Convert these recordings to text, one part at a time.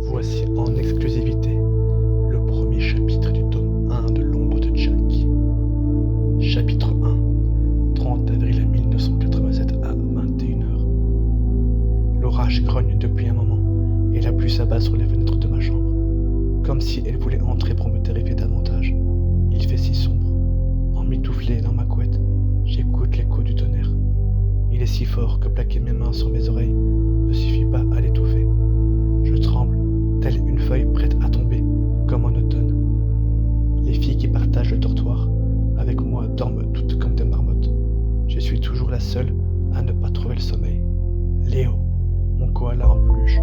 Voici en exclusivité le premier chapitre du tome 1 de l'ombre de Jack. Chapitre 1, 30 avril 1987 à 21h. L'orage grogne depuis un moment et la pluie s'abat sur les fenêtres de ma chambre, comme si elle voulait entrer pour me terrifier davantage. Il fait si sombre. Emmitouflé dans ma couette, j'écoute l'écho du tonnerre. Il est si fort que plaquer mes mains sur mes oreilles ne suffit pas à l'étouffer. Je tremble, telle une feuille prête à tomber, comme en automne. Les filles qui partagent le dortoir avec moi dorment toutes comme des marmottes. Je suis toujours la seule à ne pas trouver le sommeil. Léo, mon koala en peluche,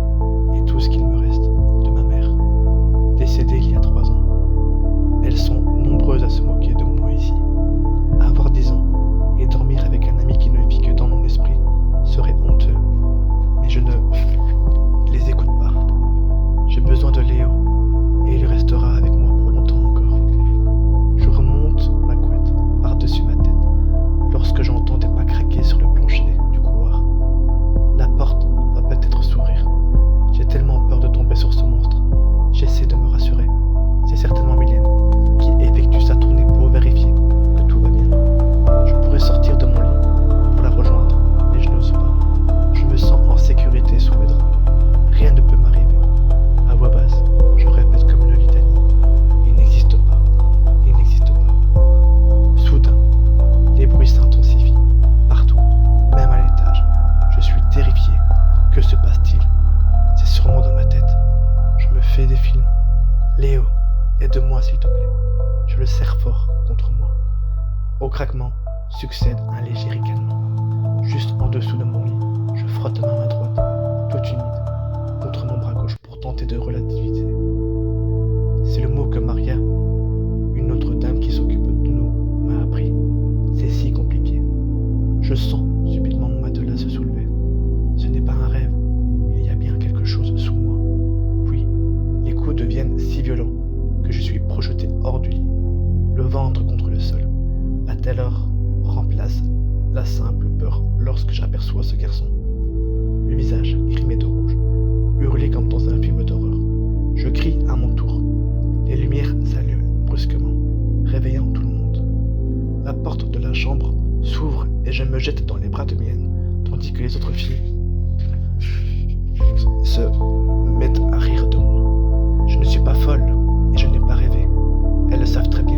et tout ce qu'il me reste de ma mère, décédée il y a 3 ans. Elles sont nombreuses à se moquer de moi ici. Avoir 10 ans et dormir avec un ami qui ne vit que dans mon esprit serait honteux. Mais je ne les écoute pas. J'ai besoin de Léo, et il restera avec moi pour longtemps encore. Je remonte ma couette par-dessus ma tête, lorsque j'entends des pas craquer sur le plancher du couloir. La porte va peut-être s'ouvrir. J'ai tellement peur de tomber sur ce monstre. J'essaie de me rassurer. C'est certainement Mylène qui effectue sa tournée pour vérifier que tout va bien. Je pourrais sortir de mon lit pour la rejoindre, mais je n'ose pas. Je me sens en sécurité sous mes draps. Rien ne peut m'arriver. À voix basse, je répète comme une litanie. Il n'existe pas. Il n'existe pas. Soudain, les bruits s'intensifient. Partout, même à l'étage. Je suis terrifié. Que se passe-t-il? C'est sûrement dans ma tête. Je me fais des films. Léo, aide-moi s'il te plaît. Je le serre fort contre moi. Au craquement succède un léger ricanement. Juste en dessous de mon lit, je frotte ma main droite, toute humide, contre mon bras gauche pour tenter de relativiser. C'est le mot que Maria, une autre dame qui s'occupe de nous, m'a appris. C'est si compliqué. Je sens subitement mon matelas se soulever. Ce n'est pas un rêve, il y a bien quelque chose sous moi. Puis, les coups deviennent si violents que je suis projeté hors du lit, le ventre contre le sol. La terreur remplace la simple peur lorsque j'aperçois ce garçon. Le visage grimé de rouge, hurlé comme dans un film d'horreur. Je crie à mon tour. Les lumières s'allument brusquement, réveillant tout le monde. La porte de la chambre s'ouvre et je me jette dans les bras de Mylène, tandis que les autres filles se mettent à rire de moi. Je ne suis pas folle et je n'ai pas rêvé. Elles le savent très bien.